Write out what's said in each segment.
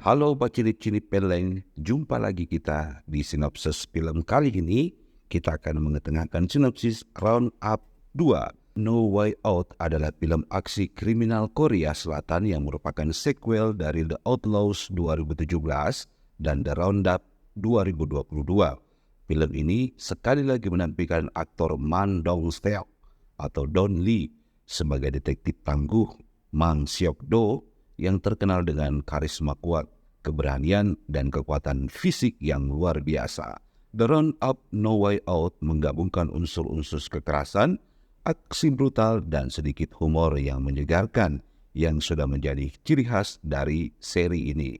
Halo Pak Cilip-Cilip Peleng, jumpa lagi kita di sinopsis film kali ini. Kita akan mengetengahkan sinopsis Roundup 2. No Way Out adalah film aksi kriminal Korea Selatan yang merupakan sequel dari The Outlaws 2017 dan The Roundup 2022. Film ini sekali lagi menampilkan aktor Man Dong-seok atau Don Lee sebagai detektif tangguh Mang Seok-do yang terkenal dengan karisma kuat, keberanian, dan kekuatan fisik yang luar biasa. The Roundup No Way Out menggabungkan unsur-unsur kekerasan, aksi brutal, dan sedikit humor yang menyegarkan yang sudah menjadi ciri khas dari seri ini.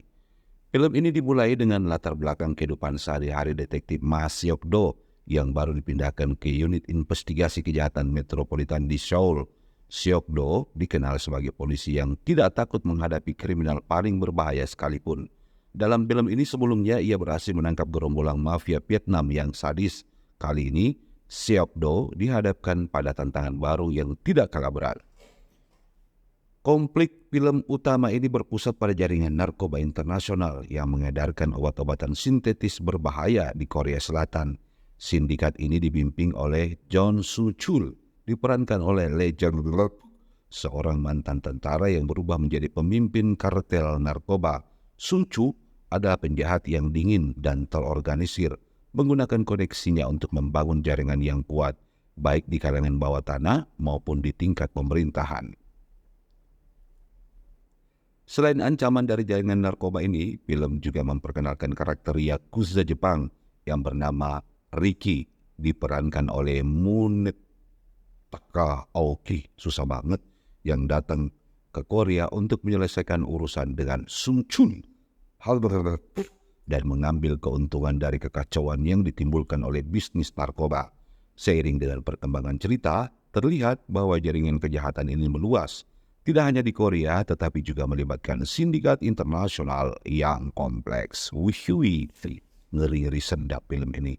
Film ini dimulai dengan latar belakang kehidupan sehari-hari detektif Ma Seok-do yang baru dipindahkan ke unit investigasi kejahatan metropolitan di Seoul. Seok-do dikenal sebagai polisi yang tidak takut menghadapi kriminal paling berbahaya sekalipun. Dalam film ini sebelumnya ia berhasil menangkap gerombolan mafia Vietnam yang sadis. Kali ini Seok-do dihadapkan pada tantangan baru yang tidak kalah berat. Konflik film utama ini berpusat pada jaringan narkoba internasional yang mengedarkan obat-obatan sintetis berbahaya di Korea Selatan. Sindikat ini dipimpin oleh John Soo-chul, diperankan oleh Lee Jung-leuk, seorang mantan tentara yang berubah menjadi pemimpin kartel narkoba. Soo-chul adalah penjahat yang dingin dan terorganisir, menggunakan koneksinya untuk membangun jaringan yang kuat, baik di kalangan bawah tanah maupun di tingkat pemerintahan. Selain ancaman dari jaringan narkoba ini, film juga memperkenalkan karakter Yakuza Jepang yang bernama Riki, diperankan oleh Munetaka Aoki, susah banget, yang datang ke Korea untuk menyelesaikan urusan dengan Sung Chun dan mengambil keuntungan dari kekacauan yang ditimbulkan oleh bisnis narkoba. Seiring dengan perkembangan cerita, terlihat bahwa jaringan kejahatan ini meluas, tidak hanya di Korea, tetapi juga melibatkan sindikat internasional yang kompleks. Wih, ngeri-ngeri sedap film ini.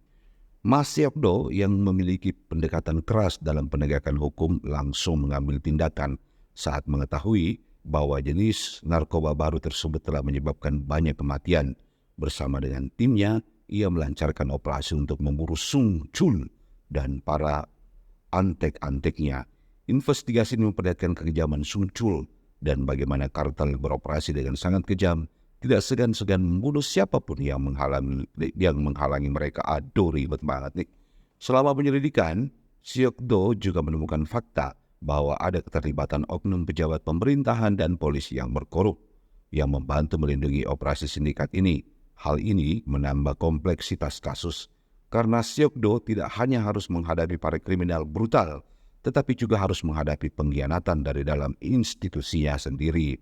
Ma Seok-do yang memiliki pendekatan keras dalam penegakan hukum langsung mengambil tindakan saat mengetahui bahwa jenis narkoba baru tersebut telah menyebabkan banyak kematian. Bersama dengan timnya, ia melancarkan operasi untuk memburu Sung Chul dan para antek-anteknya. Investigasi ini memperlihatkan kekejaman Sung Chul dan bagaimana kartel beroperasi dengan sangat kejam, tidak segan-segan membunuh siapapun yang menghalangi mereka. Aduh, ribet banget nih. Selama penyelidikan, Seok-do juga menemukan fakta bahwa ada keterlibatan oknum pejabat pemerintahan dan polisi yang berkorup yang membantu melindungi operasi sindikat ini. Hal ini menambah kompleksitas kasus karena Seok-do tidak hanya harus menghadapi para kriminal brutal, tetapi juga harus menghadapi pengkhianatan dari dalam institusinya sendiri.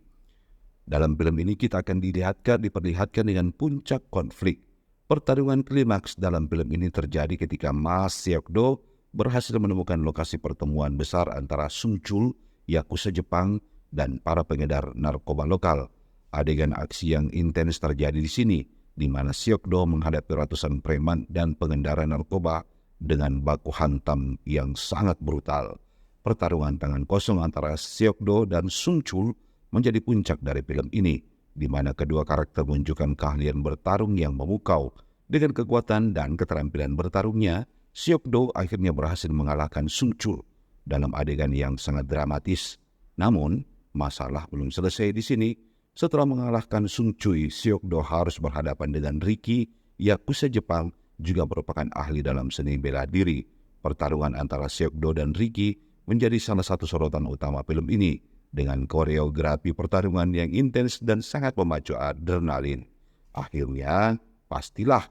Dalam film ini kita akan diperlihatkan dengan puncak konflik. Pertarungan klimaks dalam film ini terjadi ketika Ma Seok-do berhasil menemukan lokasi pertemuan besar antara Sung Chul, Yakuza Jepang, dan para pengedar narkoba lokal. Adegan aksi yang intens terjadi di sini, di mana Seok-do menghadapi ratusan preman dan pengendara narkoba dengan baku hantam yang sangat brutal. Pertarungan tangan kosong antara Seok-do dan Sung Chul menjadi puncak dari film ini, di mana kedua karakter menunjukkan keahlian bertarung yang memukau. Dengan kekuatan dan keterampilan bertarungnya, Seok-do akhirnya berhasil mengalahkan Sung Chul dalam adegan yang sangat dramatis. Namun, masalah belum selesai di sini. Setelah mengalahkan Sung Chul, Seok-do harus berhadapan dengan Riki, Yakuza Jepang, juga merupakan ahli dalam seni bela diri. Pertarungan antara Seok-do dan Riki menjadi salah satu sorotan utama film ini, dengan koreografi pertarungan yang intens dan sangat memacu adrenalin. Akhirnya, pastilah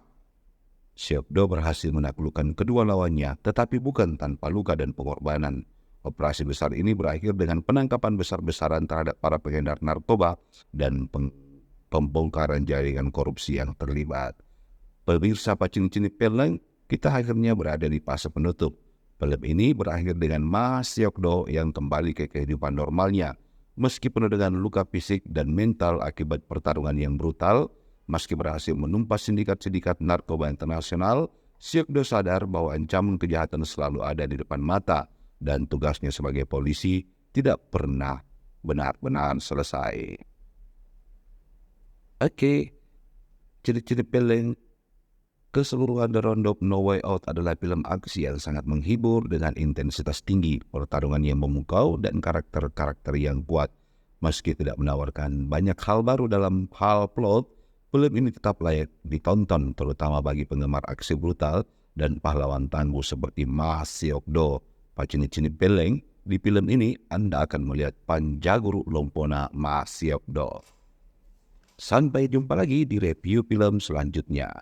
Seok-do berhasil menaklukkan kedua lawannya, tetapi bukan tanpa luka dan pengorbanan. Operasi besar ini berakhir dengan penangkapan besar-besaran terhadap para pengedar narkoba dan pembongkaran jaringan korupsi yang terlibat. Pemirsa Pacing-Cini Peleng, kita akhirnya berada di fase penutup. Film ini berakhir dengan Ma Seok-do yang kembali ke kehidupan normalnya. Meski penuh dengan luka fisik dan mental akibat pertarungan yang brutal, meski berhasil menumpas sindikat-sindikat narkoba internasional, Seok-do sadar bahwa ancaman kejahatan selalu ada di depan mata dan tugasnya sebagai polisi tidak pernah benar-benar selesai. Oke, ciri-ciri film keseluruhan The Round of No Way Out adalah film aksi yang sangat menghibur dengan intensitas tinggi, pertarungan yang memukau, dan karakter-karakter yang kuat. Meski tidak menawarkan banyak hal baru dalam hal plot, film ini tetap layak ditonton, terutama bagi penggemar aksi brutal dan pahlawan tangguh seperti Ma Seok-do. Pacini-cini peleng, di film ini Anda akan melihat Panjaguru Lompona Ma Seok-do. Sampai jumpa lagi di review film selanjutnya.